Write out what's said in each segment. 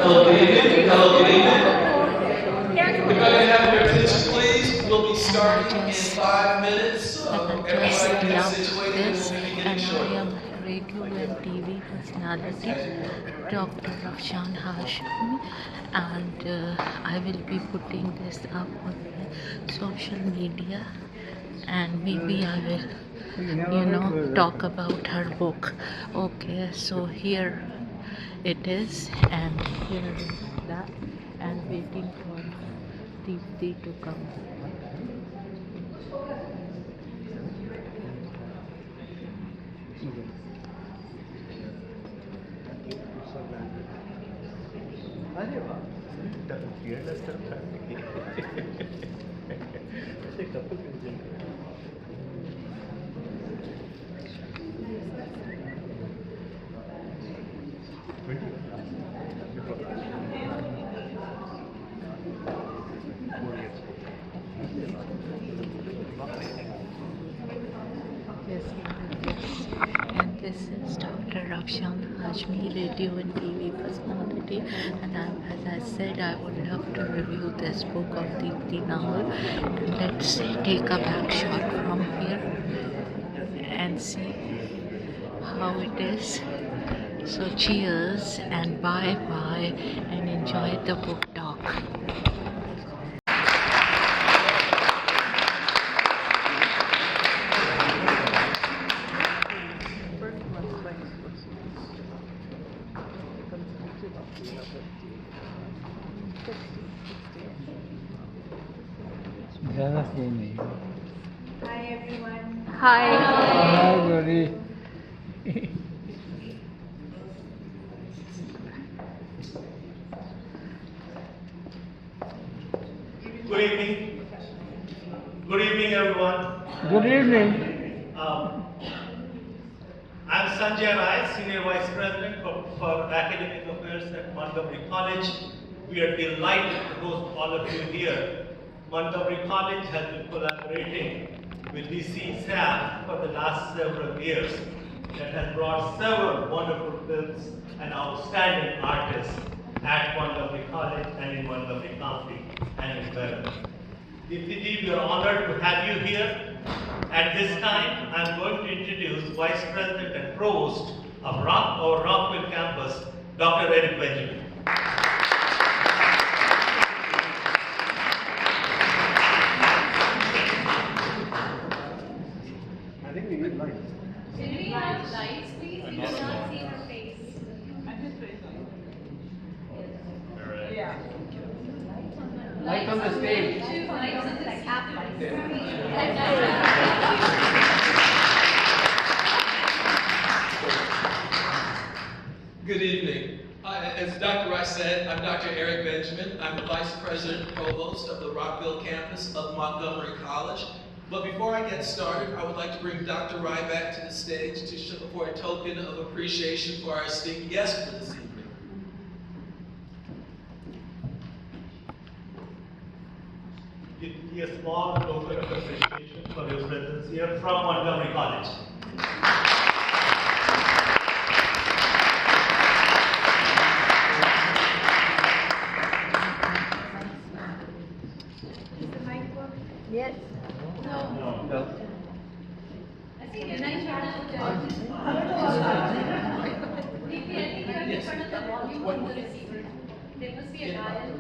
Hello, good evening. Hello, good evening. If I can have your attention, please, we'll be starting in 5 minutes. So everybody get situated and we'll be beginning shortly. I am radio and TV personality, Dr.Afshan Hashmi, and I will be putting this up on the social media, and maybe I will, talk about her book. Okay, so here it is, and here is that, and waiting for Deepti to come. अरे वाह Yes, and this is Dr.Afshan Hashmi, radio and TV personality, and as I said, I would love to review this book of Deepti Naval. And let's take a back shot from here and see how it is. So cheers and bye-bye, and enjoy the book talk. Hi everyone. Hi, buddy. Good evening. Good evening, everyone. Good evening. I'm Sanjay Rai, Senior Vice President for Academic Affairs at Montgomery College. We are delighted to host all of you here. Montgomery College has been collaborating with DC staff for the last several years that has brought several wonderful films and outstanding artists at Montgomery College and in Montgomery County and in Maryland. Deepti ji, we are honored to have you here. At this time, I'm going to introduce Vice President and Provost of our Rockville campus, Dr. Eric Benjamin. I think we need lights. Can we have lights, please? We cannot see her face. Yeah. Lights on the stage. Two lights on the like half lights. Good evening. As Dr. Rice said, I'm Dr. Eric Benjamin. I'm the Vice President Provost of the Rockville campus of Montgomery College. But before I get started, I would like to bring Dr. Rai back to the stage to show for a token of appreciation for our esteemed guest for this evening. Give a small token of appreciation for your presence here from Montgomery College. Yes. No. I think can I try to I think you have to turn up the volume on the receiver. There must be a dial.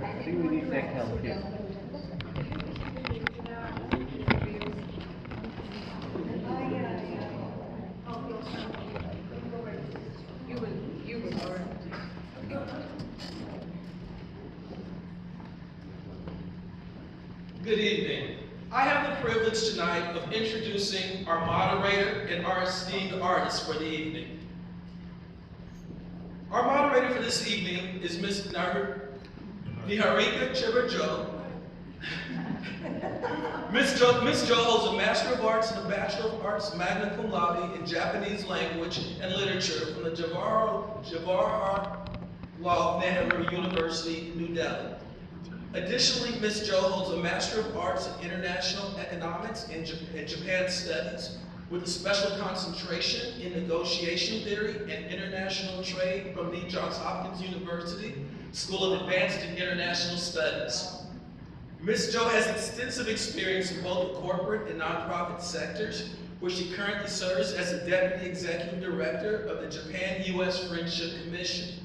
I think we need tech help here. Good evening. I have the privilege tonight of introducing our moderator and our esteemed artist for the evening. Our moderator for this evening is Ms. Niharika Chibarjo, Miss Jo holds a Master of Arts and a Bachelor of Arts magna cum laude in Japanese language and literature from the Jawaharlal Nehru University, New Delhi. Additionally, Miss Jo holds a Master of Arts in International Economics and Japan Studies with a special concentration in negotiation theory and international trade from the Johns Hopkins University School of Advanced and International Studies. Ms. Jo has extensive experience in both the corporate and nonprofit sectors, where she currently serves as the Deputy Executive Director of the Japan-U.S. Friendship Commission,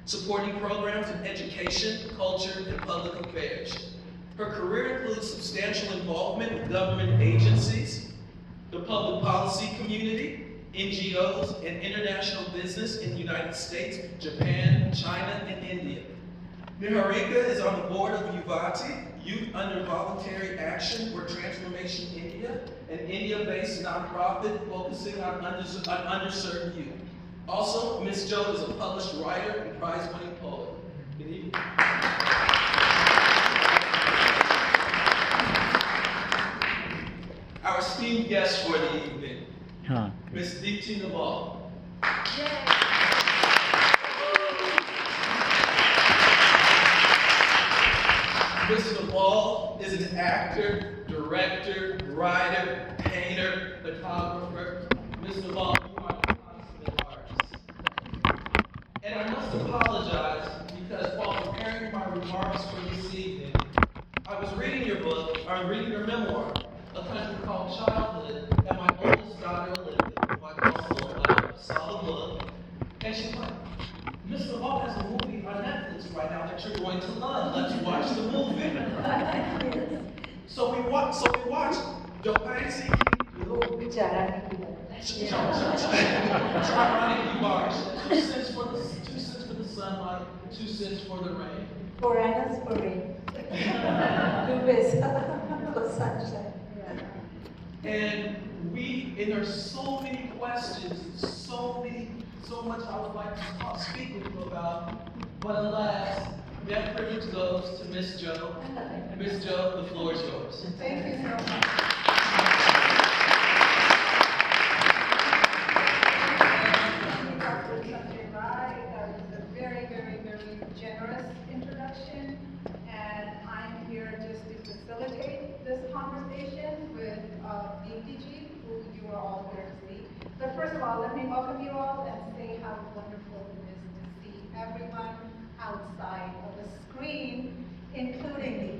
supporting programs in education, culture, and public affairs. Her career includes substantial involvement with government agencies, the public policy community, NGOs, and international business in the United States, Japan, China, and India. Niharika is on the board of Yuvati, Youth Under Voluntary Action for Transformation India, an India-based nonprofit focusing on underserved youth. Also, Ms. Jo is a published writer and prize-winning poet. Good evening. Our esteemed guest for the evening, Ms. Deepti Naval. Ms. Naval is an actor, director, writer, painter, photographer. Ms. Naval, you are a consummate artist. And I must apologize because while preparing my remarks for this evening, I was reading your book, or reading your memoir, A Country Called Childhood, and my oldest daughter, Olivia, who I also saw the book, and she's like, Ms. Naval has a movie on Netflix right now that you're going to love. Let's watch the movie. So we watched. Dopansi, Charani Bars. 2 cents for the sunlight, 2 cents for the rain. 4 annas for rain. 2 pesos for sunshine. And there's so many questions, so much I would like to speak with you about, but alas, that privilege goes to Ms. Jo. Ms. Jo, the floor is yours. Thank you so much. Dr. Sanjay Rai, that was a very, very, very generous introduction, and I'm here just to facilitate this conversation with Deepti ji, who you are all here to see. But first of all, let me welcome you all and say how wonderful it is to see everyone outside of the screen, including me.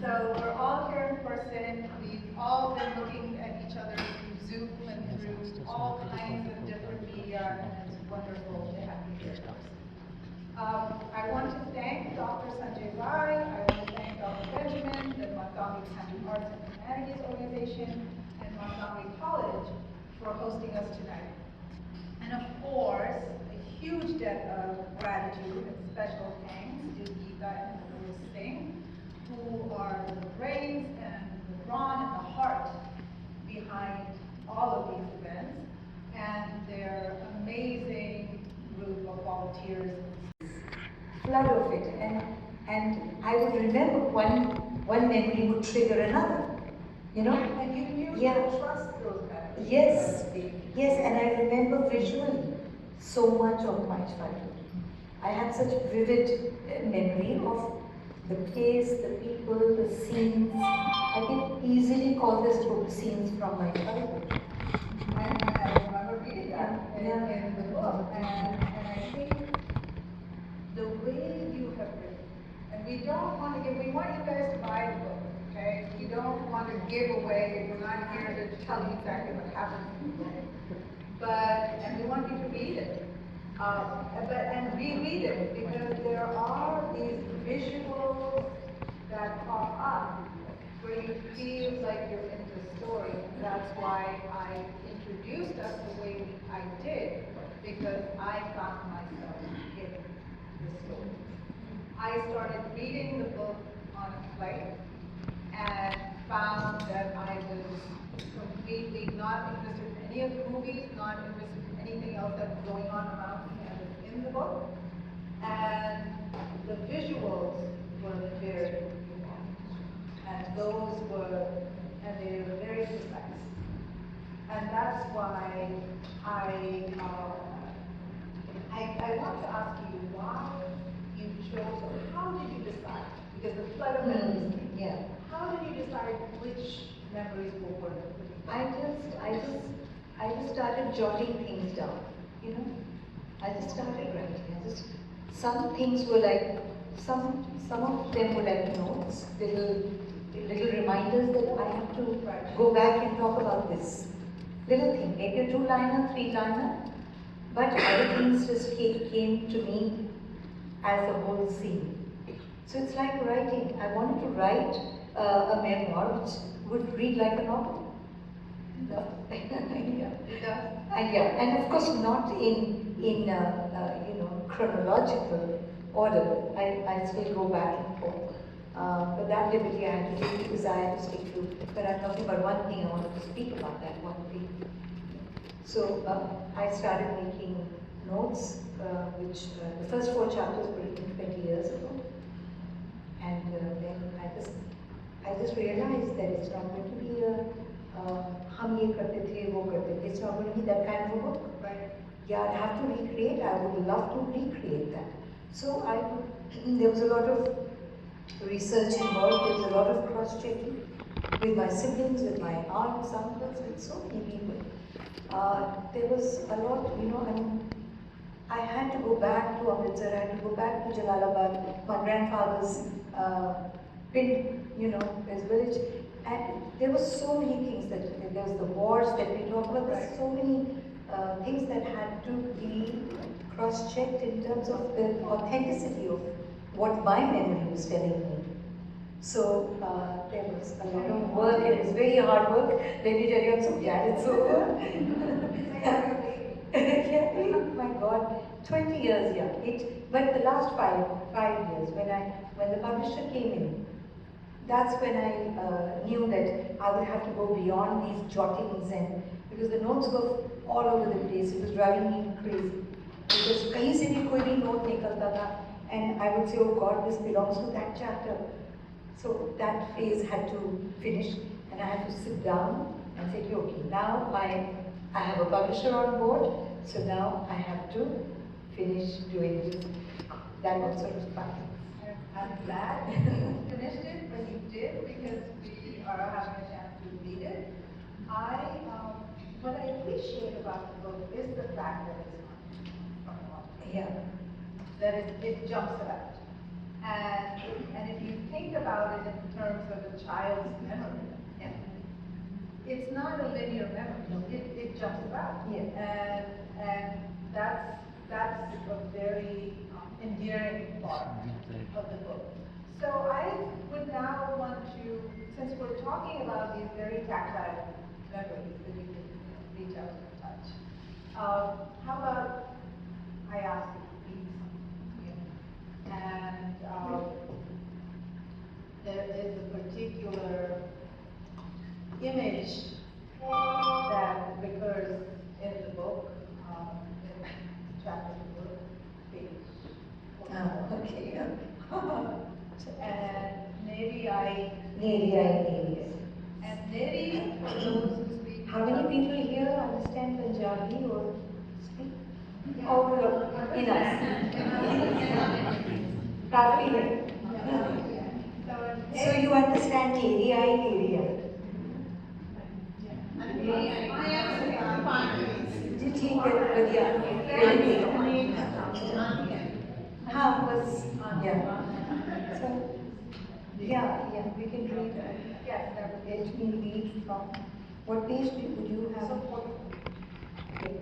So we're all here in person. We've all been looking at each other through Zoom and through all kinds of different media, and it's wonderful to have you here. I want to thank Dr. Sanjay Rai. I want to thank Dr. Benjamin, the Montgomery County Arts and Humanities Organization, and Montgomery College for hosting us tonight. And of course, a huge debt of gratitude and special thanks to Geeta and Louis Singh, who are the brains and the brawn and the heart behind all of these events, and their amazing group of volunteers. Flood of it, and I would remember one memory would trigger another, you know. And you trust those memories. Yes, and I remember visually so much of my childhood. I have such vivid memory of the place, the people, the scenes. I can easily call this book scenes from my childhood. And I remember reading that in the book, and I think the way you have written, and we want you guys to buy the book, okay? We don't want to give away, we're not here to tell you exactly what happens in the book. And we want you to read it. And reread it, because there are these visuals that pop up where you feel like you're in the story. And that's why I introduced us the way I did, because I found myself in the story. I started reading the book on a flight and found that I was completely not interested in any of the movies, not interested in anything else that was going on around me. I was in the book, and the visuals were very important. And those were, and they were very precise. And that's why I want to ask you why you chose, or how did you decide? Because the flood of memories came. Yeah. How did you decide which memories were the I just started jotting things down, you know. I just started writing. Some things were like, some of them were like notes, little reminders that I have to go back and talk about this. Little thing, maybe a 2-liner, 3-liner, but other things just came to me as a whole scene. So it's like writing. I wanted to write a memoir which would read like a novel. Yeah, and of course not in you know, chronological order. I still go back and forth. But that liberty I had to take because I had to stick to. But I'm talking about one thing. I wanted to speak about that one thing. So I started making notes, which the first 4 chapters were written 20 years ago, and then I just realized that it's not going to be a hum ye karte the, wo karte the. It's not going to be that kind of a book. Right. Yeah, I have to recreate. I would love to recreate that. So there was a lot of research involved. There was a lot of cross-checking with my siblings, with my aunts, uncles, with so many people. There was a lot, you know, I had to go back to Amritsar, I had to go back to Jalalabad, my grandfather's pin, you know, his village. And there were so many things that, there was the wars that we talked about, there's so many things that had to be cross-checked in terms of the authenticity of what my memory was telling me. So there was a lot of work, and it was very hard work. Let me tell you, I'm so glad it's over. Yeah, oh my God, 20 years, yeah. But the last five years, when the publisher came in, that's when I knew that I would have to go beyond these jottings, and because the notes were all over the place, it was driving me crazy. Because kahin se bhi koi bhi note nikalta tha, and I would say, oh God, this belongs to that chapter. So that phase had to finish, and I had to sit down and say, okay, now I have a publisher on board, so now I have to finish doing this. That also was fun. I'm glad you finished it when you did, because we are having a chance to read it. What I appreciate about the book is the fact that it's not from one. Yeah. That it jumps about. And if you think about it in terms of a child's memory, it's not a linear memory. It jumps about. Yeah. And that's a very endearing part of the book. So I would now want to, since we're talking about these very tactile memories that you can reach out and touch, how about I ask you to read something? And there is a particular image that recurs in the book, in chapter 4, page 4. Okay. And maybe and maybe for those who speak. How many people here understand Punjabi or speak? Oh, look, enough. Kafi hai. So you understand area. जी ठीक है बढ़िया हाँ बस so yeah we can read let me read from what page would you have okay.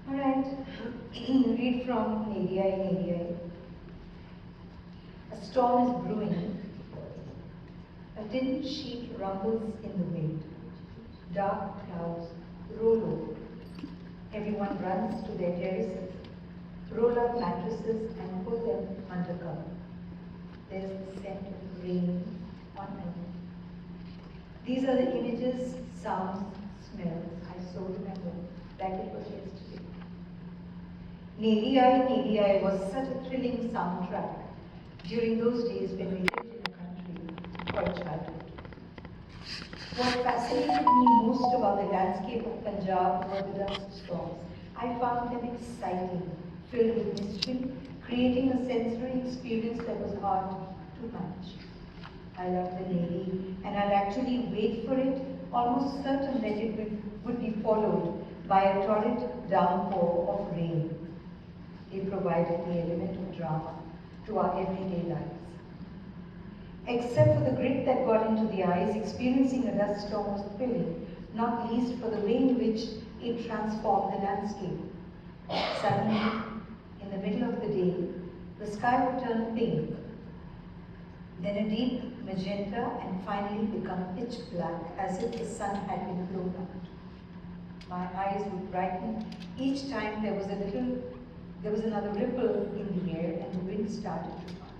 Alright, read from Area. A storm is brewing. A tin sheet rumbles in the wind. Dark clouds roll over. Everyone runs to their terraces, roll up mattresses and put them under cover. There's the scent of rain on earth. These are the images, sounds, smells I so remember like it was yesterday. Navy Eye was such a thrilling soundtrack during those days when we lived in a country called childhood. What fascinated me most about the landscape of Punjab were the dust storms. I found them exciting, filled with mystery, creating a sensory experience that was hard to match. I loved the Navy, and I'd actually wait for it, almost certain that it would be followed by a torrid downpour of rain. They provided the element of drama to our everyday lives. Except for the grit that got into the eyes, experiencing a dust storm was thrilling, not least for the way in which it transformed the landscape. Suddenly, in the middle of the day, the sky would turn pink, then a deep magenta, and finally become pitch black as if the sun had been blown out. My eyes would brighten each time there was another ripple in the air and the wind started to run.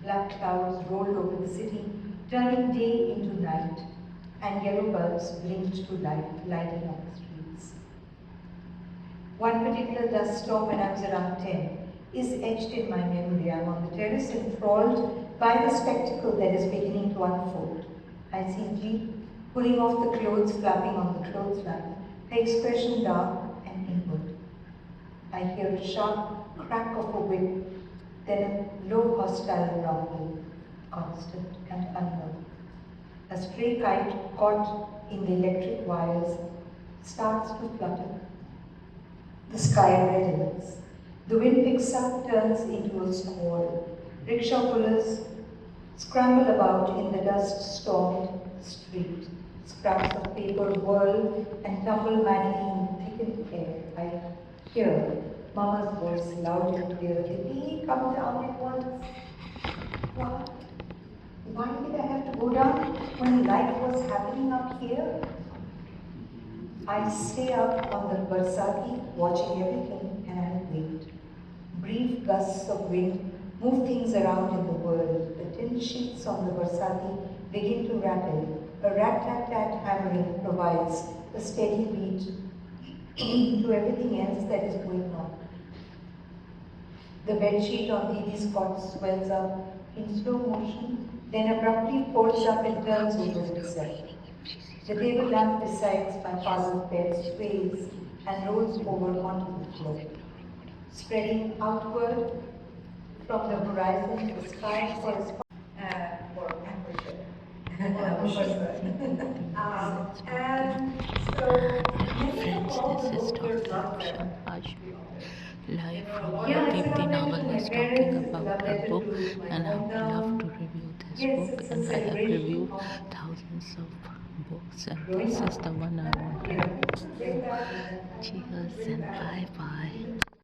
Black clouds rolled over the city, turning day into night, and yellow bulbs blinked to light, lighting up the streets. One particular dust storm when I was around 10 is etched in my memory. I'm on the terrace enthralled by the spectacle that is beginning to unfold. I see Jeep pulling off the clothes, flapping on the clothesline, her expression dark and inward. I hear a sharp crack of a whip, then a low hostile rumble, constant and unknown. A stray kite caught in the electric wires starts to flutter. The sky reddens. The wind picks up, turns into a squall. Rickshaw pullers scramble about in the dust-stormed street. Scraps of paper whirl and tumble madly in the thickened air. I hear Mama's voice loud and clear. Did come down at once? What? Why did I have to go down when life was happening up here? I stay up on the Barsati, watching everything, and I wait. Brief gusts of wind move things around in the world. The tin sheets on the Barsati begin to rattle. A rat-tat-tat hammering provides a steady beat to everything else that is going on. The bedsheet on Didi's cot swells up in slow motion, then abruptly folds up and turns over itself. The table lamp beside my father's bed sways and rolls over onto the floor. Spreading outward from the horizon, the sky corresponds for temperature. And so Friends, this is Dr.Afshan Hashmi, live from Deepti Naval is talking about her book, and I would love to review this book, and I have reviewed thousands of books, and this is the one I want to review. Cheers and bye bye.